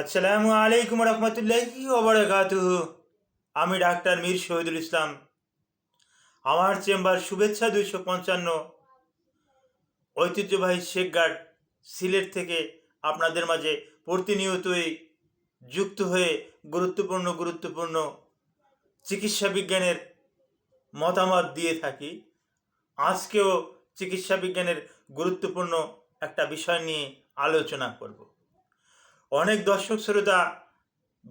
আসসালামু আলাইকুম রহমতুল্লাহি ওয়া বারাকাতুহু। আমি ডাক্তার মীর শহীদুল ইসলাম। আমার চেম্বার শুভেচ্ছা 255 ঐতিহ্যবাহী শেখঘাট সিলেট থেকে আপনাদের মাঝে প্রতিনিয়তই যুক্ত হয়ে গুরুত্বপূর্ণ চিকিৎসা বিজ্ঞানের মতামত দিয়ে থাকি। আজকেও চিকিৎসা বিজ্ঞানের গুরুত্বপূর্ণ একটা বিষয় নিয়ে আলোচনা করব। অনেক দর্শক শ্রোতা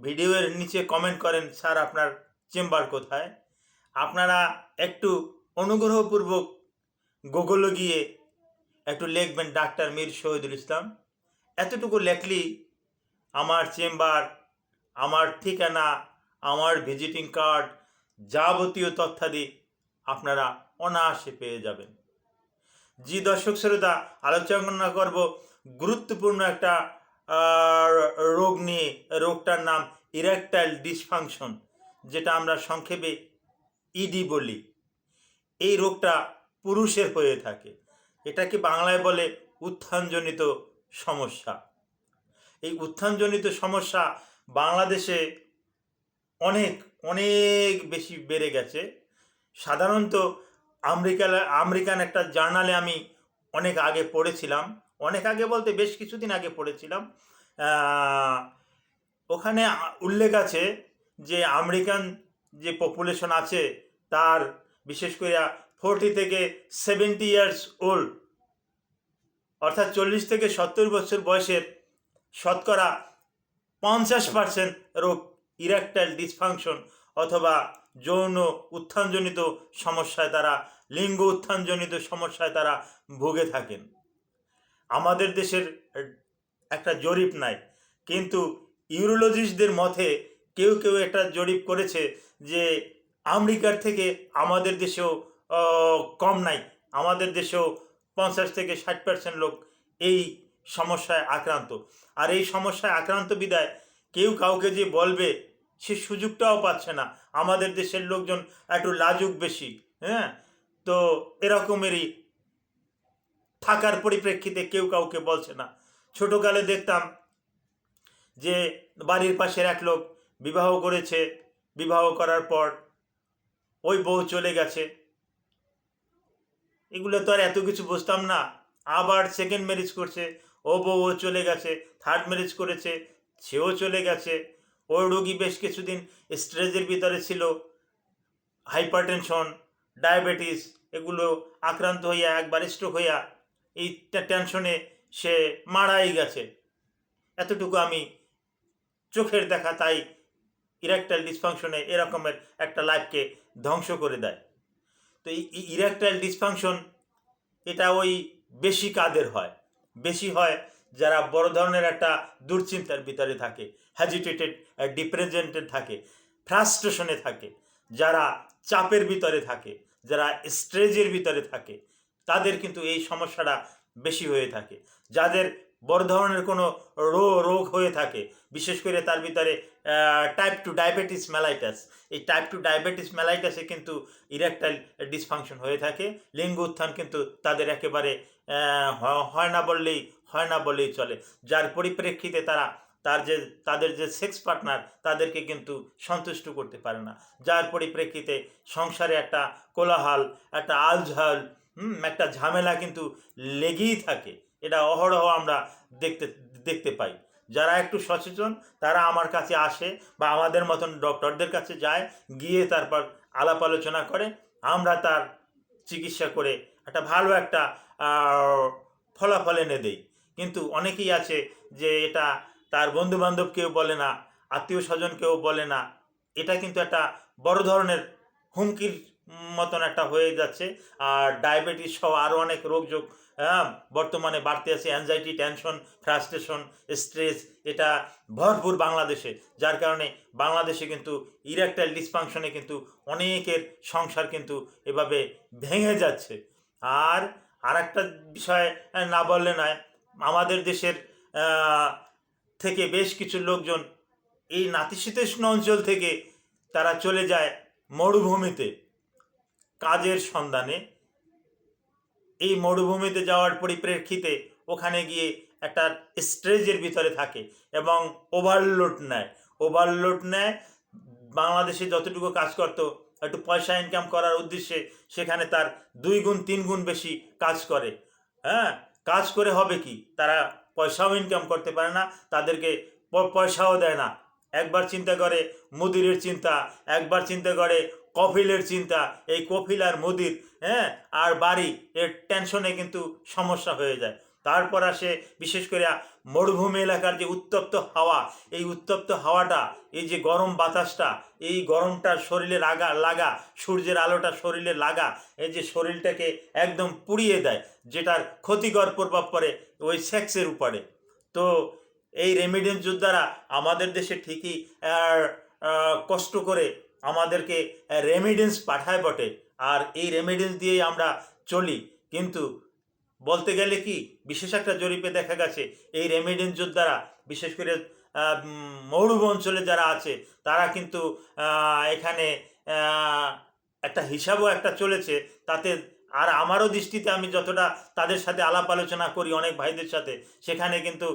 ভিডিওর নিচে কমেন্ট করেন, স্যার আপনার চেম্বার কোথায়? আপনারা একটু অনুগ্রহপূর্বক গুগলে গিয়ে একটু লিখবেন ডাক্তার মীর শহীদুল ইসলাম। এতটুকু লেখলেই আমার চেম্বার, আমার ঠিকানা, আমার ভিজিটিং কার্ড, যাবতীয় তথ্যাদি আপনারা অনায়াসে পেয়ে যাবেন। জি দর্শক শ্রোতা, আলোচনা করব গুরুত্বপূর্ণ একটা রোগ নিয়ে। রোগটার নাম ইরেকটাইল ডিসফাংশন, যেটা আমরা সংক্ষেপে ইডি বলি। এই রোগটা পুরুষের হয়ে থাকে। এটাকে বাংলায় বলে উত্থানজনিত সমস্যা। এই উত্থানজনিত সমস্যা বাংলাদেশে অনেক অনেক বেশি বেড়ে গেছে। সাধারণত আমেরিকান একটা জার্নালে আমি অনেক আগে পড়েছিলাম, অনেক আগে বলতে বেশ কিছুদিন আগে পড়েছিলাম। ওখানে উল্লেখ আছে যে আমেরিকান যে পপুলেশন আছে তার বিশেষ করে 40 থেকে 70 ইয়ার্স ওল্ড, অর্থাৎ 40 থেকে 70 বছর বয়সের শতকরা 50% রোগ ইরেকটাইল ডিসফাংশন অথবা যৌন উত্থানজনিত সমস্যায় তারা, লিঙ্গ উত্থানজনিত সমস্যায় তারা ভুগে থাকেন। আমাদের দেশের একটা জরিপ নাই, কিন্তু ইউরোলজিস্টদের মতে কেউ কেউ একটা জরিপ করেছে যে আমেরিকার থেকে আমাদের দেশেও কম নাই। আমাদের দেশেও 50 থেকে 60% লোক এই সমস্যায় আক্রান্ত। আর এই সমস্যায় আক্রান্ত বিদায় কেউ কাউকে যে বলবে সে সুযোগটাও পাচ্ছে না। আমাদের দেশের লোকজন একটু লাজুক বেশি, হ্যাঁ। তো এরকমেরই থাকার পরিপ্রেক্ষিতে কেউ কাউকে বলছে না। ছোটোকালে দেখতাম যে বাড়ির পাশের এক লোক বিবাহ করেছে, বিবাহ করার পর ওই বউ চলে গেছে, এগুলো তো আর এত কিছু বুঝতাম না। আবার সেকেন্ড ম্যারেজ করছে, ও বউও চলে গেছে। থার্ড ম্যারেজ করেছে, সেও চলে গেছে। ওই রোগী বেশ কিছুদিন স্ট্রেসের ভিতরে ছিল, হাইপারটেনশন, ডায়াবেটিস এগুলো আক্রান্ত হইয়া একবার স্ট্রোক হইয়া এই টেনশনে সে মারাই গেছে। এতটুকু আমি চোখের দেখা। তাই ইরেকটাইল ডিসফাংশনে এরকমের একটা লাইফকে ধ্বংস করে দেয়। তো এই ইরেকটাইল ডিসফাংশন এটা ওই বেশি কাদের হয়? বেশি হয় যারা বড় ধরনের একটা দুশ্চিন্তার ভিতরে থাকে, হ্যাজিটেটেড, ডিপ্রেজেন্টেড থাকে, ফ্রাস্ট্রেশনে থাকে, যারা চাপের ভিতরে থাকে, যারা স্ট্রেসের ভিতরে থাকে, তাদের কিন্তু এই সমস্যাটা বেশি হয়ে থাকে। যাদের বড় ধরনের কোনো রোগ হয়ে থাকে, বিশেষ করে তার ভিতরে টাইপ 2 ডায়াবেটিস মেলাইটাস, এই টাইপ 2 ডায়াবেটিস মেলাইটাসে কিন্তু ইরেকটাইল ডিসফাংশন হয়ে থাকে। লিঙ্গ উত্থান কিন্তু তাদের একেবারে হয় না বললেই চলে। যার পরিপ্রেক্ষিতে তাদের যে সেক্স পার্টনার তাদেরকে কিন্তু সন্তুষ্ট করতে পারে না। যার পরিপ্রেক্ষিতে সংসারে একটা কোলাহল, একটা আলঝাল, একটা ঝামেলা কিন্তু লেগেই থাকে। এটা অহরহ আমরা দেখতে পাই। যারা একটু সচেতন তারা আমার কাছে আসে বা আমাদের মতন ডক্টরদের কাছে যায়, গিয়ে তারপর আলাপ আলোচনা করে, আমরা তার চিকিৎসা করে একটা ভালো একটা ফলাফল এনে দেই। কিন্তু অনেকেই আছে যে এটা তার বন্ধুবান্ধব কেউ বলে না, আত্মীয় স্বজন কেউ বলে না। এটা কিন্তু একটা বড় ধরনের হুমকির মতন একটা হয়ে যাচ্ছে। আর ডায়াবেটিস সহ আরও অনেক রোগযোগ বর্তমানে বাড়তে আছে। অ্যাংজাইটি, টেনশন, ফ্রাস্ট্রেশন, স্ট্রেস এটা ভরপুর বাংলাদেশে। যার কারণে বাংলাদেশে কিন্তু ইরেকটাইল ডিসফাংশনে কিন্তু অনেকের সংসার কিন্তু এভাবে ভেঙে যাচ্ছে। আর একটা বিষয় না বললে নয়, আমাদের দেশের থেকে বেশ কিছু লোকজন এই নাতিশীতোষ্ণ অঞ্চল থেকে তারা চলে যায় মরুভূমিতে কাজের সন্ধানে। এই মরুভূমিতে যাওয়ার পরিপ্রেক্ষিতে ওখানে গিয়ে একটা স্ট্রেজের ভিতরে থাকে এবং ওভারলোড নেয়। বাংলাদেশে যতটুকু কাজ করতো একটু পয়সা ইনকাম করার উদ্দেশ্যে সেখানে তার 2 গুণ 3 গুণ বেশি কাজ করে। হ্যাঁ, কাজ করে হবে কি, তারা পয়সাও ইনকাম করতে পারে না, তাদেরকে পয়সাও দেয় না। একবার চিন্তা করে মুদিরের চিন্তা, একবার চিন্তা করে কফিলের চিন্তা, এই কফিল আর মুদির, হ্যাঁ, আর বাড়ি, এর টেনশনে কিন্তু সমস্যা হয়ে যায়। তারপর আসে বিশেষ করে মরুভূমি এলাকার যে উত্তপ্ত হাওয়া, এই উত্তপ্ত হাওয়াটা, এই যে গরম বাতাসটা, এই গরমটা শরীরে লাগা, সূর্যের আলোটা শরীরে লাগা, এই যে শরীরটাকে একদম পুড়িয়ে দেয়, যেটার ক্ষতিকর প্রভাব পড়ে ওই সেক্সের উপরে। তো এই রেমিডেন্স যোদ্ধারা আমাদের দেশে ঠিকই কষ্ট করে আমাদেরকে রেমিডেন্স পাঠায় বটে, আর এই রেমিডেন্স দিয়েই আমরা চলি। কিন্তু বলতে গেলে কি, বিশেষ একটা জরিপে দেখা গেছে এই রেমিডেন্স যোদ্ধারা বিশেষ করে মরুভূমি অঞ্চলে যারা আছে তারা কিন্তু এখানে একটা হিসাবও একটা চলেছে তাতে। আর আমারও দৃষ্টিতে আমি যতটা তাদের সাথে আলাপ আলোচনা করি অনেক ভাইদের সাথে, সেখানে কিন্তু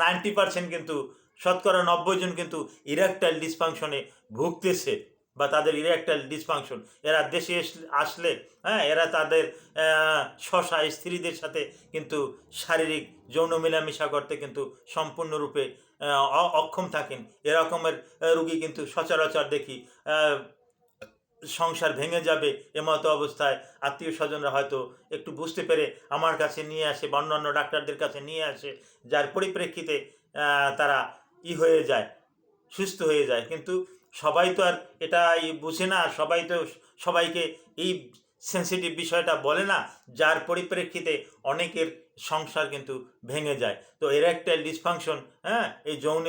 90% কিন্তু, শতকরা 90 জন কিন্তু ইরেকটাইল ডিসফাংশনে ভুগতেছে, বা তাদের ইরেকটাইল ডিসফাংশন। এরা দেশে আসলে, হ্যাঁ, এরা তাদের স্বশা স্ত্রীদের সাথে কিন্তু শারীরিক যৌন মেলামেশা করতে কিন্তু সম্পূর্ণরূপে অক্ষম থাকেন। এরকমের রুগী কিন্তু সচরাচর দেখি। সংসার ভেঙে যাবে এমতো অবস্থায় আত্মীয় স্বজনরা হয়তো একটু বুঝতে পেরে আমার কাছে নিয়ে আসে বা অন্যান্য ডাক্তারদের কাছে নিয়ে আসে, যার পরিপ্রেক্ষিতে তারা হয়ে যায়, সুস্থ হয়ে যায়। কিন্তু সবাই তো আর এটা বুঝে না, সবাই তো সবাইকে এই সেন্সিটিভ বিষয়টা বলে না, যার পরিপ্রেক্ষিতে অনেকের সংসার কিন্তু ভেঙে যায়। তো ইরেকটাইল ডিসফাংশন, হ্যাঁ, এই যৌন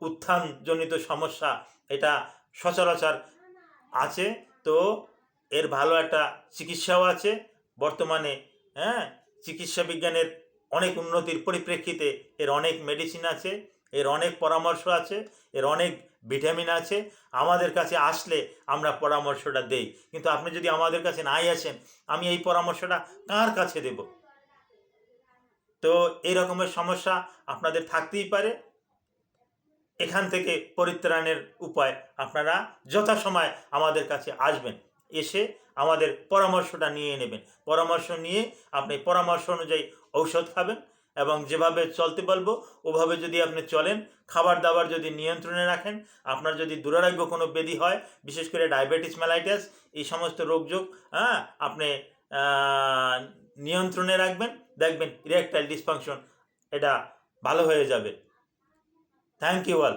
উত্থানজনিত সমস্যা, এটা সচরাচর আছে। তো এর ভালো একটা চিকিৎসাও আছে বর্তমানে। হ্যাঁ, চিকিৎসা বিজ্ঞানের অনেক উন্নতির পরিপ্রেক্ষিতে এর অনেক মেডিসিন আছে, এর অনেক পরামর্শ আছে, এর অনেক ভিটামিন আছে। আমাদের কাছে আসলে আমরা পরামর্শটা দেই, কিন্তু আপনি যদি আমাদের কাছে নাই আসেন, আমি এই পরামর্শটা কার কাছে দেব? তো এই রকমের সমস্যা আপনাদের থাকতেই পারে। এখান থেকে পরিত্রাণের উপায়, আপনারা যথাসময় আমাদের কাছে আসবেন, এসে আমাদের পরামর্শটা নিয়ে নেবেন। পরামর্শ নিয়ে আপনি পরামর্শ অনুযায়ী ঔষধ খাবেন, এবং যেভাবে চলতে বলবো ওভাবে যদি আপনি চলেন, খাবার দাবার যদি নিয়ন্ত্রণে রাখেন, আপনার যদি দুরারোগ্য কোনো ব্যাধি হয়, বিশেষ করে ডায়াবেটিস মেলাইটাস, এই সমস্ত রোগযোগ, হ্যাঁ, আপনি নিয়ন্ত্রণে রাখবেন, দেখবেন ইরেকটাইল ডিসফাংশন এটা ভালো হয়ে যাবে। Thank you all.